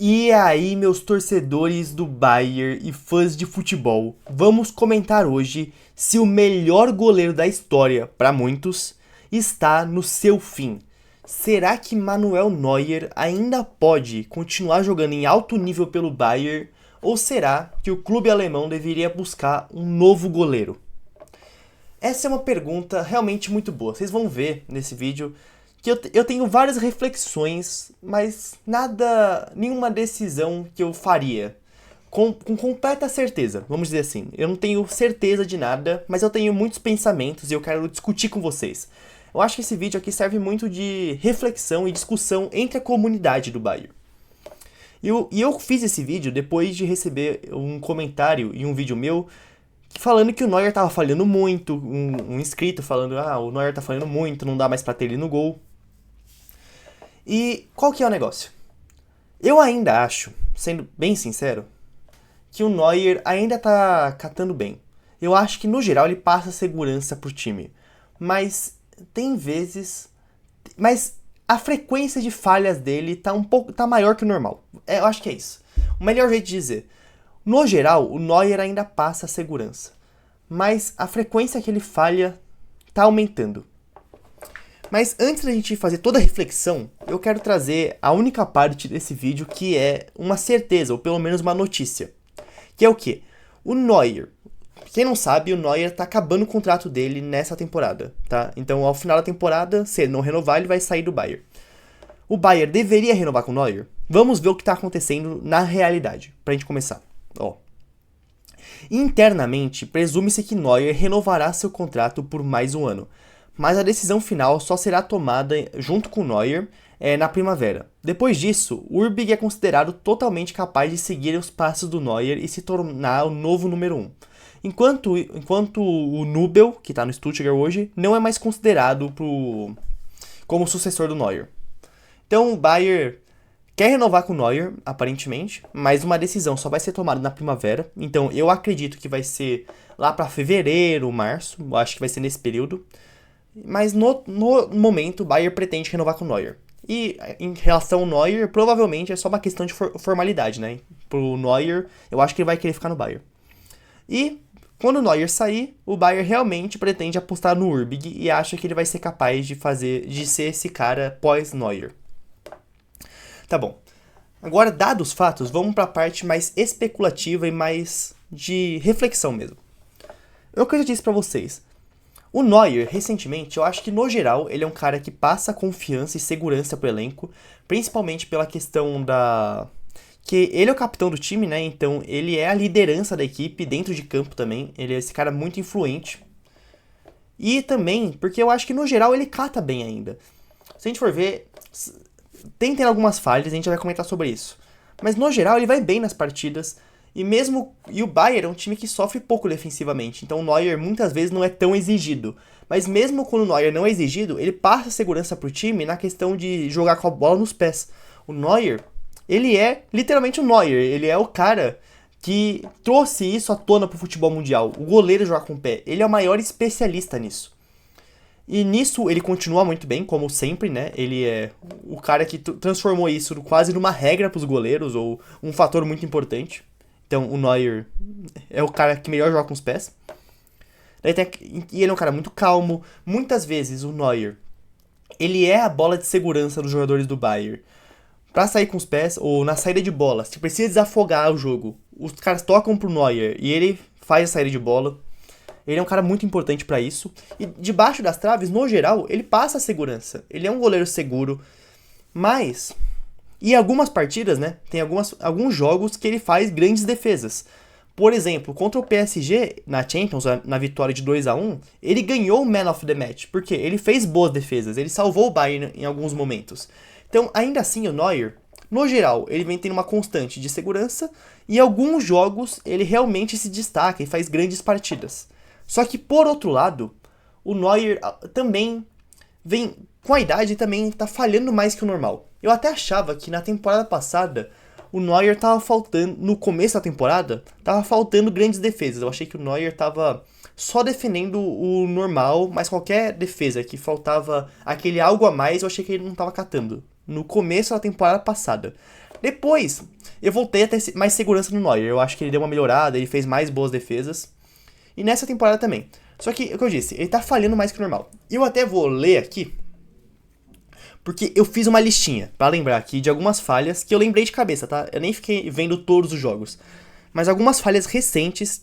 E aí, meus torcedores do Bayern e fãs de futebol, vamos comentar hoje se o melhor goleiro da história, para muitos, está no seu fim. Será que Manuel Neuer ainda pode continuar jogando em alto nível pelo Bayern? Ou será que o clube alemão deveria buscar um novo goleiro? Essa é uma pergunta realmente muito boa. Vocês vão ver nesse vídeo que eu tenho várias reflexões, mas nenhuma decisão que eu faria. Com completa certeza, vamos dizer assim. Eu não tenho certeza de nada, mas eu tenho muitos pensamentos e eu quero discutir com vocês. Eu acho que esse vídeo aqui serve muito de reflexão e discussão entre a comunidade do Bayern. E eu fiz esse vídeo depois de receber um comentário em um vídeo meu falando que o Neuer tava falhando muito, um inscrito falando, o Neuer tá falhando muito, não dá mais pra ter ele no gol. E qual que é o negócio? Eu ainda acho, sendo bem sincero, que o Neuer ainda tá catando bem. Eu acho que no geral ele passa segurança pro time, mas tem vezes, mas a frequência de falhas dele tá maior que o normal. Eu acho que é isso. O melhor jeito de dizer. No geral, o Neuer ainda passa segurança, mas a frequência que ele falha tá aumentando. Mas antes da gente fazer toda a reflexão, eu quero trazer a única parte desse vídeo que é uma certeza, ou pelo menos uma notícia. Que é o quê? O Neuer. Quem não sabe, o Neuer tá acabando o contrato dele nessa temporada, tá? Então, ao final da temporada, se ele não renovar, ele vai sair do Bayern. O Bayern deveria renovar com o Neuer? Vamos ver o que tá acontecendo na realidade, pra gente começar. Ó. Internamente, presume-se que Neuer renovará seu contrato por mais um ano, mas a decisão final só será tomada junto com Neuer na primavera. Depois disso, Urbig é considerado totalmente capaz de seguir os passos do Neuer e se tornar o novo número 1. Enquanto o Nubel, que está no Stuttgart hoje, não é mais considerado como sucessor do Neuer. Então o Bayern quer renovar com o Neuer, aparentemente, mas uma decisão só vai ser tomada na primavera. Então eu acredito que vai ser lá para fevereiro, março, acho que vai ser nesse período. Mas no momento, o Bayern pretende renovar com o Neuer. E em relação ao Neuer, provavelmente é só uma questão de formalidade, né? Pro Neuer, eu acho que ele vai querer ficar no Bayern. E quando o Neuer sair, o Bayern realmente pretende apostar no Urbig e acha que ele vai ser capaz de ser esse cara pós-Neuer. Tá bom. Agora, dados os fatos, vamos para a parte mais especulativa e mais de reflexão mesmo. É o que eu já disse para vocês. O Neuer, recentemente, eu acho que no geral ele é um cara que passa confiança e segurança pro elenco, principalmente pela questão que ele é o capitão do time, né? Então ele é a liderança da equipe dentro de campo também. Ele é esse cara muito influente. E também porque eu acho que no geral ele cata bem ainda. Se a gente for ver, tem algumas falhas, a gente vai comentar sobre isso. Mas no geral ele vai bem nas partidas. E o Bayern é um time que sofre pouco defensivamente, então o Neuer muitas vezes não é tão exigido. Mas mesmo quando o Neuer não é exigido, ele passa segurança pro time na questão de jogar com a bola nos pés. O Neuer, ele é literalmente o Neuer, ele é o cara que trouxe isso à tona pro futebol mundial. O goleiro jogar com o pé, ele é o maior especialista nisso. E nisso ele continua muito bem, como sempre, né? Ele é o cara que transformou isso quase numa regra pros goleiros, ou um fator muito importante. Então o Neuer é o cara que melhor joga com os pés. E ele é um cara muito calmo. Muitas vezes o Neuer, ele é a bola de segurança dos jogadores do Bayern. Pra sair com os pés, ou na saída de bola, se precisa desafogar o jogo, os caras tocam pro Neuer e ele faz a saída de bola. Ele é um cara muito importante pra isso. E debaixo das traves, no geral, ele passa a segurança. Ele é um goleiro seguro. Mas e algumas partidas, né? Tem alguns jogos que ele faz grandes defesas. Por exemplo, contra o PSG, na Champions, na vitória de 2-1, ele ganhou o Man of the Match, porque ele fez boas defesas, ele salvou o Bayern em alguns momentos. Então, ainda assim, o Neuer, no geral, ele vem tendo uma constante de segurança, e alguns jogos ele realmente se destaca e faz grandes partidas. Só que, por outro lado, o Neuer também vem, com a idade, também tá falhando mais que o normal. Eu até achava que na temporada passada o Neuer tava faltando, no começo da temporada, tava faltando grandes defesas. Eu achei que o Neuer tava só defendendo o normal, mas qualquer defesa que faltava aquele algo a mais, eu achei que ele não tava catando. No começo da temporada passada. Depois, eu voltei a ter mais segurança no Neuer. Eu acho que ele deu uma melhorada, ele fez mais boas defesas. E nessa temporada também. Só que, o que eu disse, ele tá falhando mais que o normal. Eu até vou ler aqui, porque eu fiz uma listinha pra lembrar aqui de algumas falhas que eu lembrei de cabeça, tá? Eu nem fiquei vendo todos os jogos. Mas algumas falhas recentes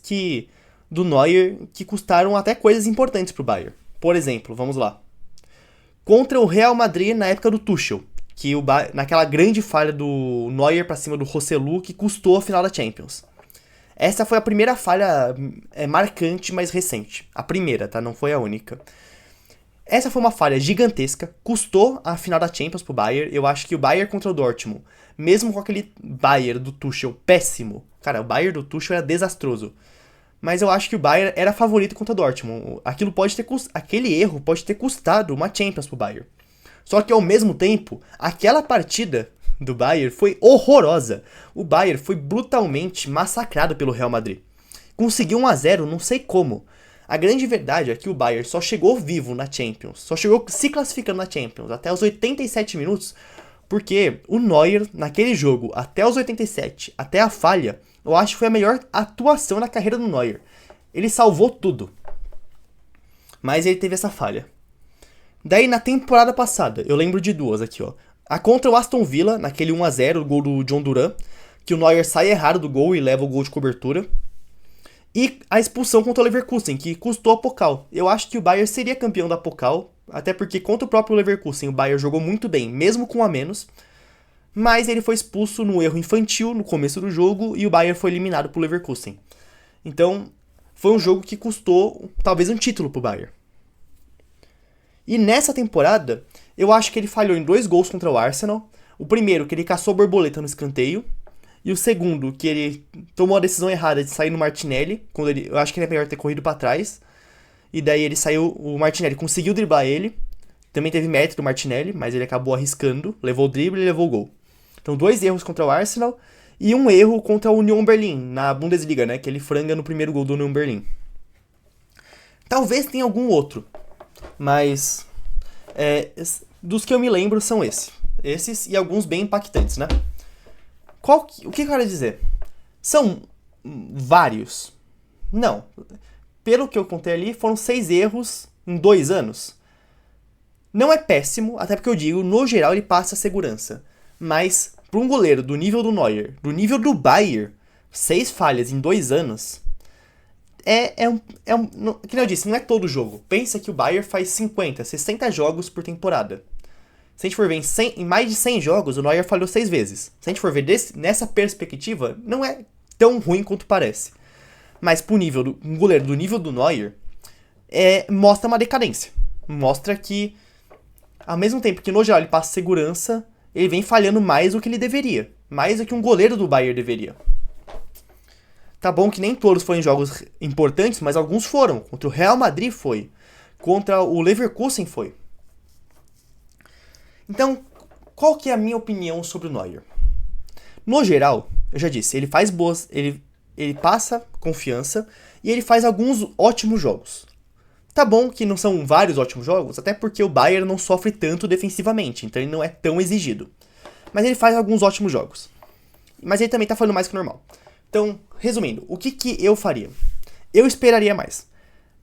do Neuer que custaram até coisas importantes pro Bayern. Por exemplo, vamos lá. Contra o Real Madrid na época do Tuchel, que naquela grande falha do Neuer pra cima do Joselu que custou a final da Champions. Essa foi a primeira falha marcante, mais recente. A primeira, tá? Não foi a única. Essa foi uma falha gigantesca, custou a final da Champions pro Bayern. Eu acho que o Bayern contra o Dortmund, mesmo com aquele Bayern do Tuchel péssimo, cara, o Bayern do Tuchel era desastroso. Mas eu acho que o Bayern era favorito contra o Dortmund. Aquele erro pode ter custado uma Champions pro Bayern. Só que ao mesmo tempo, aquela partida do Bayern foi horrorosa. O Bayern foi brutalmente massacrado pelo Real Madrid. Conseguiu 1-0, não sei como. A grande verdade é que o Bayern só chegou vivo na Champions, só chegou se classificando na Champions até os 87 minutos, porque o Neuer, naquele jogo, até os 87, até a falha, eu acho que foi a melhor atuação na carreira do Neuer. Ele salvou tudo. Mas ele teve essa falha. Daí, na temporada passada, eu lembro de duas aqui, ó. A contra o Aston Villa, naquele 1-0, o gol do John Duran, que o Neuer sai errado do gol e leva o gol de cobertura. E a expulsão contra o Leverkusen, que custou a Pokal. Eu acho que o Bayern seria campeão da Pokal, até porque contra o próprio Leverkusen o Bayern jogou muito bem, mesmo com um a menos. Mas ele foi expulso no erro infantil no começo do jogo e o Bayern foi eliminado pro Leverkusen. Então, foi um jogo que custou talvez um título pro Bayern. E nessa temporada, eu acho que ele falhou em 2 gols contra o Arsenal. O primeiro, que ele caçou a borboleta no escanteio. E o segundo, que ele tomou a decisão errada de sair no Martinelli. Eu acho que ele é melhor ter corrido pra trás. E daí ele saiu, o Martinelli conseguiu driblar ele. Também teve mérito do Martinelli, mas ele acabou arriscando. Levou o drible e levou o gol. Então 2 erros contra o Arsenal. E um erro contra o Union Berlin, na Bundesliga, né? Que ele franga no primeiro gol do Union Berlin. Talvez tenha algum outro. Mas dos que eu me lembro são esses e alguns bem impactantes, né? O que eu quero dizer? São vários? Não. Pelo que eu contei ali, foram 6 erros em 2 anos. Não é péssimo, até porque eu digo, no geral ele passa segurança. Mas, para um goleiro do nível do Neuer, do nível do Bayern, 6 falhas em 2 anos... que eu disse, não é todo jogo. Pensa que o Bayern faz 50, 60 jogos por temporada. Se a gente for ver em mais de 100 jogos, o Neuer falhou 6 vezes. Se a gente for ver nessa perspectiva, não é tão ruim quanto parece. Mas pro nível um goleiro do nível do Neuer, mostra uma decadência. Mostra que, ao mesmo tempo que no geral ele passa segurança, ele vem falhando mais do que ele deveria. Mais do que um goleiro do Bayern deveria. Tá bom que nem todos foram jogos importantes, mas alguns foram. Contra o Real Madrid foi. Contra o Leverkusen foi. Então, qual que é a minha opinião sobre o Neuer? No geral, eu já disse, ele faz boas, ele passa confiança e ele faz alguns ótimos jogos. Tá bom que não são vários ótimos jogos, até porque o Bayern não sofre tanto defensivamente, então ele não é tão exigido. Mas ele faz alguns ótimos jogos. Mas ele também tá falando mais que o normal. Então, resumindo, o que eu faria? Eu esperaria mais.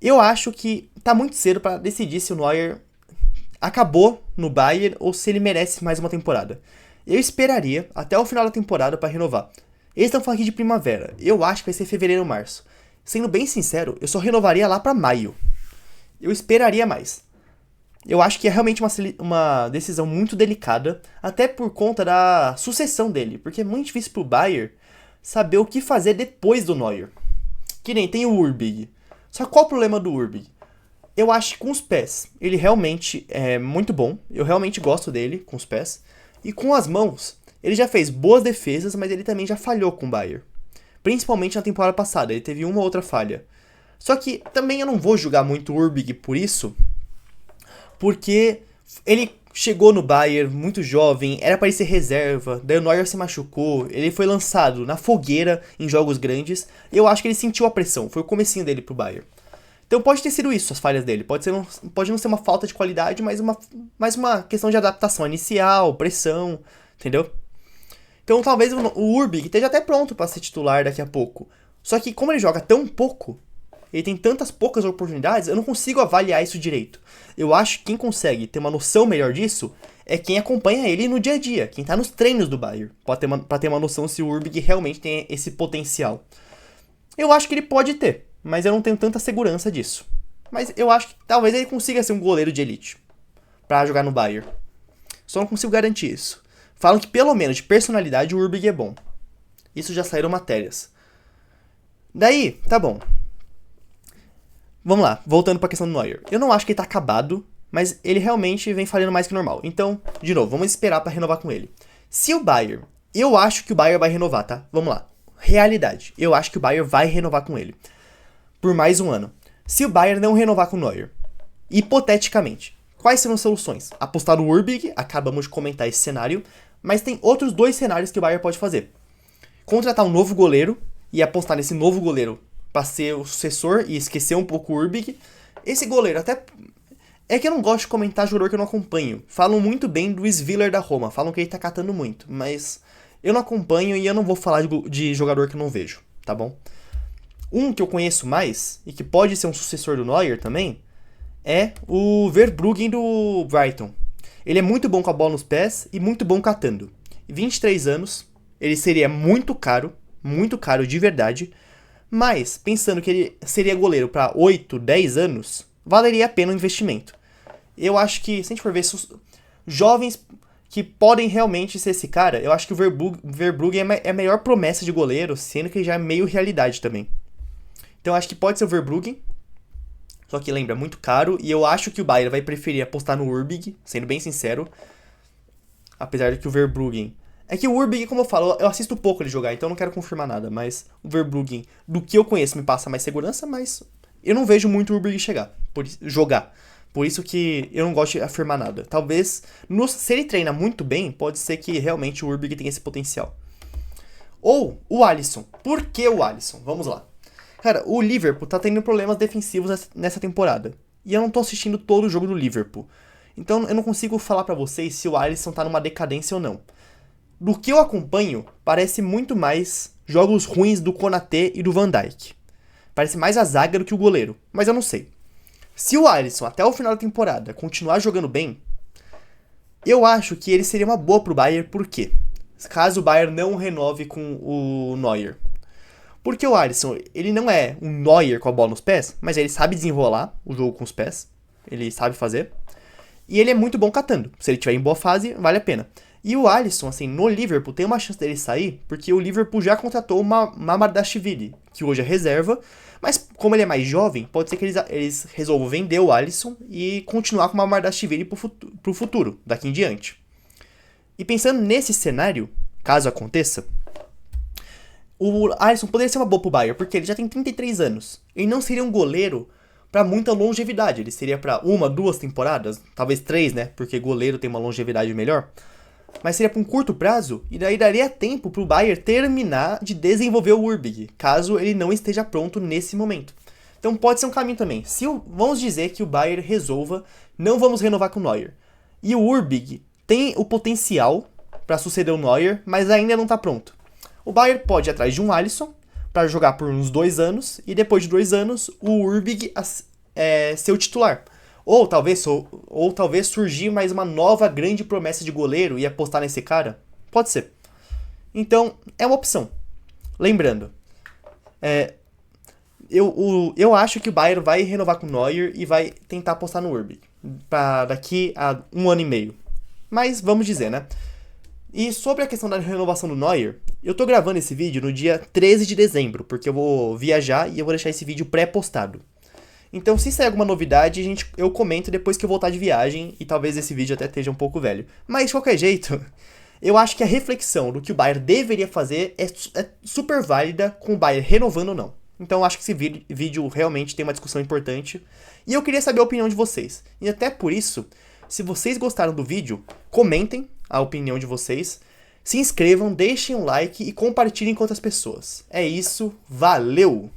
Eu acho que tá muito cedo para decidir se o Neuer acabou no Bayern ou se ele merece mais uma temporada. Eu esperaria até o final da temporada para renovar. Eles estão falando aqui de primavera. Eu acho que vai ser fevereiro ou março. Sendo bem sincero, eu só renovaria lá para maio. Eu esperaria mais. Eu acho que é realmente uma decisão muito delicada, até por conta da sucessão dele, porque é muito difícil pro Bayern saber o que fazer depois do Neuer. Que nem tem o Urbig. Só qual o problema do Urbig? Eu acho que com os pés, ele realmente é muito bom. Eu realmente gosto dele com os pés. E com as mãos, ele já fez boas defesas, mas ele também já falhou com o Bayern. Principalmente na temporada passada, ele teve uma ou outra falha. Só que também eu não vou julgar muito o Urbig por isso, porque ele chegou no Bayern muito jovem, era para ele ser reserva, daí o Neuer se machucou, ele foi lançado na fogueira em jogos grandes, e eu acho que ele sentiu a pressão, foi o comecinho dele pro Bayern. Então pode ter sido isso, as falhas dele, pode não ser uma falta de qualidade, mas uma questão de adaptação inicial, pressão, entendeu? Então talvez o Urbig esteja até pronto para ser titular daqui a pouco. Só que como ele joga tão pouco, ele tem tantas poucas oportunidades, eu não consigo avaliar isso direito. Eu acho que quem consegue ter uma noção melhor disso é quem acompanha ele no dia a dia, quem tá nos treinos do Bayern, pra ter uma noção se o Urbig realmente tem esse potencial. Eu acho que ele pode ter, mas eu não tenho tanta segurança disso. Mas eu acho que talvez ele consiga ser um goleiro de elite pra jogar no Bayern. Só não consigo garantir isso. Falam que pelo menos de personalidade o Urbig é bom. Isso já saíram matérias. Daí, tá bom. Vamos lá, voltando pra questão do Neuer. Eu não acho que ele tá acabado, mas ele realmente vem falhando mais que normal. Então, de novo, vamos esperar pra renovar com ele. Se o Bayern, eu acho que o Bayern vai renovar, tá? Vamos lá. Realidade, eu acho que o Bayern vai renovar com ele. Por mais um ano. Se o Bayern não renovar com o Neuer, hipoteticamente, quais serão as soluções? Apostar no Urbig, acabamos de comentar esse cenário, mas tem outros dois cenários que o Bayern pode fazer. Contratar um novo goleiro e apostar nesse novo goleiro para ser o sucessor e esquecer um pouco o Urbig. Esse goleiro até... É que eu não gosto de comentar jogador que eu não acompanho. Falam muito bem do Sviller da Roma, falam que ele tá catando muito, mas eu não acompanho e eu não vou falar de jogador que eu não vejo, tá bom? Um que eu conheço mais, e que pode ser um sucessor do Neuer também, é o Verbruggen do Brighton. Ele é muito bom com a bola nos pés e muito bom catando. 23 anos, ele seria muito caro de verdade, mas pensando que ele seria goleiro para 8, 10 anos, valeria a pena o investimento. Eu acho que, se a gente for ver jovens que podem realmente ser esse cara, eu acho que o Verbruggen é a melhor promessa de goleiro, sendo que ele já é meio realidade também. Então eu acho que pode ser o Verbruggen, só que lembra, muito caro, e eu acho que o Bayern vai preferir apostar no Urbig, sendo bem sincero, apesar de que o Verbruggen... É que o Urbig, como eu falo, eu assisto pouco ele jogar, então eu não quero confirmar nada, mas o Verbruggen, do que eu conheço, me passa mais segurança, mas eu não vejo muito o Urbig jogar. Por isso que eu não gosto de afirmar nada. Talvez, se ele treina muito bem, pode ser que realmente o Urbig tenha esse potencial. Ou o Alisson. Por que o Alisson? Vamos lá. Cara, o Liverpool tá tendo problemas defensivos nessa temporada. E eu não tô assistindo todo o jogo do Liverpool. Então eu não consigo falar pra vocês se o Alisson tá numa decadência ou não. Do que eu acompanho, parece muito mais jogos ruins do Konaté e do Van Dijk. Parece mais a zaga do que o goleiro, mas eu não sei. Se o Alisson, até o final da temporada, continuar jogando bem, eu acho que ele seria uma boa pro Bayern, por quê? Caso o Bayern não renove com o Neuer. Porque o Alisson, ele não é um Neuer com a bola nos pés, mas ele sabe desenrolar o jogo com os pés, ele sabe fazer, e ele é muito bom catando. Se ele estiver em boa fase, vale a pena. E o Alisson, assim, no Liverpool, tem uma chance dele sair, porque o Liverpool já contratou o Mamardashvili, que hoje é reserva, mas como ele é mais jovem, pode ser que eles resolvam vender o Alisson e continuar com o Mamardashvili pro futuro, daqui em diante. E pensando nesse cenário, caso aconteça, o Alisson poderia ser uma boa pro Bayern, porque ele já tem 33 anos. Ele não seria um goleiro pra muita longevidade, ele seria pra 1, 2 temporadas, talvez 3, né, porque goleiro tem uma longevidade melhor. Mas seria para um curto prazo, e daí daria tempo para o Bayern terminar de desenvolver o Urbig, caso ele não esteja pronto nesse momento. Então pode ser um caminho também. Vamos dizer que o Bayern resolva, não vamos renovar com o Neuer. E o Urbig tem o potencial para suceder o Neuer, mas ainda não está pronto. O Bayern pode ir atrás de um Alisson para jogar por uns 2 anos, e depois de 2 anos o Urbig ser o titular. Ou talvez surgir mais uma nova grande promessa de goleiro e apostar nesse cara. Pode ser. Então, é uma opção. Lembrando, eu acho que o Bayern vai renovar com o Neuer e vai tentar apostar no Urbig para daqui a 1 ano e meio. Mas vamos dizer, né? E sobre a questão da renovação do Neuer, eu tô gravando esse vídeo no dia 13 de dezembro, porque eu vou viajar e eu vou deixar esse vídeo pré-postado. Então, se sair alguma novidade, eu comento depois que eu voltar de viagem, e talvez esse vídeo até esteja um pouco velho. Mas, de qualquer jeito, eu acho que a reflexão do que o Bayern deveria fazer é super válida com o Bayern renovando ou não. Então, eu acho que esse vídeo realmente tem uma discussão importante. E eu queria saber a opinião de vocês. E até por isso, se vocês gostaram do vídeo, comentem a opinião de vocês, se inscrevam, deixem um like e compartilhem com outras pessoas. É isso, valeu!